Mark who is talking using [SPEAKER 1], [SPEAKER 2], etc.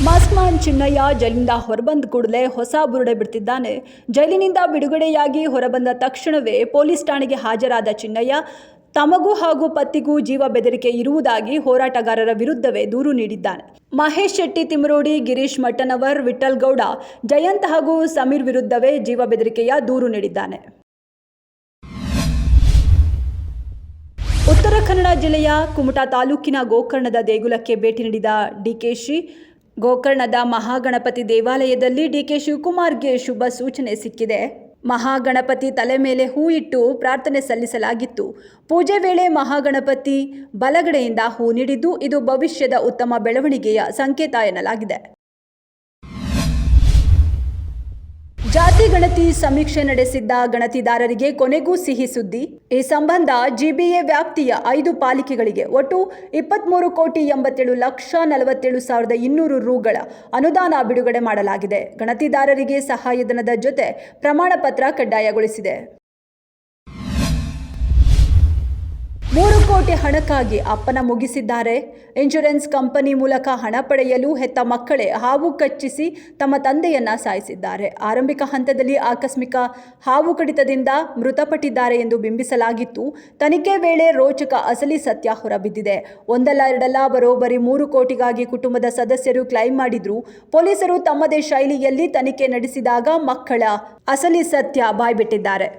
[SPEAKER 1] Mask man Chinnaiah ಜೈಲಿನಿಂದ ಹೊರಬಂದ ಕೂಡಲೇ ಹೊಸ ಬುರುಡೆ ಬಿಡ್ತಿದ್ದಾನೆ. ಜೈಲಿನಿಂದ ಬಿಡುಗಡೆಯಾಗಿ ಹೊರಬಂದ ತಕ್ಷಣವೇ ಪೊಲೀಸ್ ಠಾಣೆಗೆ ಹಾಜರಾದ ಚಿನ್ನಯ್ಯ ತಮಗೂ ಹಾಗೂ ಪತ್ತಿಗೂ ಜೀವ ಬೆದರಿಕೆ ಇರುವುದಾಗಿ ಹೋರಾಟಗಾರರ ವಿರುದ್ಧವೇ ದೂರು ನೀಡಿದ್ದಾನೆ. ಮಹೇಶ್ ಶೆಟ್ಟಿ ತಿಮರೋಡಿ, ಗಿರೀಶ್ ಮಟ್ಟನವರ್, ವಿಠ್ಠಲ್ ಗೌಡ, ಜಯಂತ್ ಹಾಗೂ ಸಮೀರ್ ವಿರುದ್ಧವೇ ಜೀವ ಬೆದರಿಕೆಯ ದೂರು ನೀಡಿದ್ದಾನೆ. ಉತ್ತರ ಕನ್ನಡ ಜಿಲ್ಲೆಯ ಕುಮಟಾ ತಾಲೂಕಿನ ಗೋಕರ್ಣದ ದೇಗುಲಕ್ಕೆ ಭೇಟಿ ನೀಡಿದ ಡಿಕೆಶಿ. ಗೋಕರ್ಣದ ಮಹಾಗಣಪತಿ ದೇವಾಲಯದಲ್ಲಿ ಡಿಕೆ ಶಿವಕುಮಾರ್ಗೆ ಶುಭ ಸೂಚನೆ ಸಿಕ್ಕಿದೆ. ಮಹಾಗಣಪತಿ ತಲೆ ಮೇಲೆ ಹೂ ಇಟ್ಟು ಪ್ರಾರ್ಥನೆ ಸಲ್ಲಿಸಲಾಗಿತ್ತು. ಪೂಜೆ ವೇಳೆ ಮಹಾಗಣಪತಿ ಬಲಗಡೆಯಿಂದ ಹೂ ನೀಡಿದ್ದು, ಇದು ಭವಿಷ್ಯದ ಉತ್ತಮ ಬೆಳವಣಿಗೆಯ ಸಂಕೇತ ಎನ್ನಲಾಗಿದೆ. ಜಾತಿ ಗಣತಿ ಸಮೀಕ್ಷೆ ನಡೆಸಿದ್ದ ಗಣತಿದಾರರಿಗೆ ಕೊನೆಗೂ ಸಿಹಿ ಸುದ್ದಿ. ಈ ಸಂಬಂಧ ಜಿಬಿಎ ವ್ಯಾಪ್ತಿಯ 5 ಪಾಲಿಕೆಗಳಿಗೆ ಒಟ್ಟು 23,87,47,200 ರೂಗಳ ಅನುದಾನ ಬಿಡುಗಡೆ ಮಾಡಲಾಗಿದೆ. ಗಣತಿದಾರರಿಗೆ ಸಹಾಯಧನದ ಜೊತೆ ಪ್ರಮಾಣ ಪತ್ರ ಕಡ್ಡಾಯಗೊಳಿಸಿದೆ. 3 ಕೋಟಿ ಹಣಕ್ಕಾಗಿ ಅಪ್ಪನ ಮುಗಿಸಿದ್ದಾರೆ. ಇನ್ಶೂರೆನ್ಸ್ ಕಂಪನಿ ಮೂಲಕ ಹಣ ಪಡೆಯಲು ಹೆತ್ತ ಮಕ್ಕಳೇ ಹಾವು ಕಚ್ಚಿಸಿ ತಮ್ಮ ತಂದೆಯನ್ನ ಸಾಯಿಸಿದ್ದಾರೆ. ಆರಂಭಿಕ ಹಂತದಲ್ಲಿ ಆಕಸ್ಮಿಕ ಹಾವು ಕಡಿತದಿಂದ ಮೃತಪಟ್ಟಿದ್ದಾರೆ ಎಂದು ಬಿಂಬಿಸಲಾಗಿತ್ತು. ತನಿಖೆ ವೇಳೆ ರೋಚಕ ಅಸಲಿ ಸತ್ಯ ಹೊರಬಿದ್ದಿದೆ. ಒಂದಲ್ಲ ಎರಡಲ್ಲ ಬರೋಬ್ಬರಿ 3 ಕೋಟಿಗಾಗಿ ಕುಟುಂಬದ ಸದಸ್ಯರು ಕ್ಲೈಮ್ ಮಾಡಿದ್ರು. ಪೊಲೀಸರು ತಮ್ಮದೇ ಶೈಲಿಯಲ್ಲಿ ತನಿಖೆ ನಡೆಸಿದಾಗ ಮಕ್ಕಳ ಅಸಲಿ ಸತ್ಯ ಬಾಯ್ಬಿಟ್ಟಿದ್ದಾರೆ.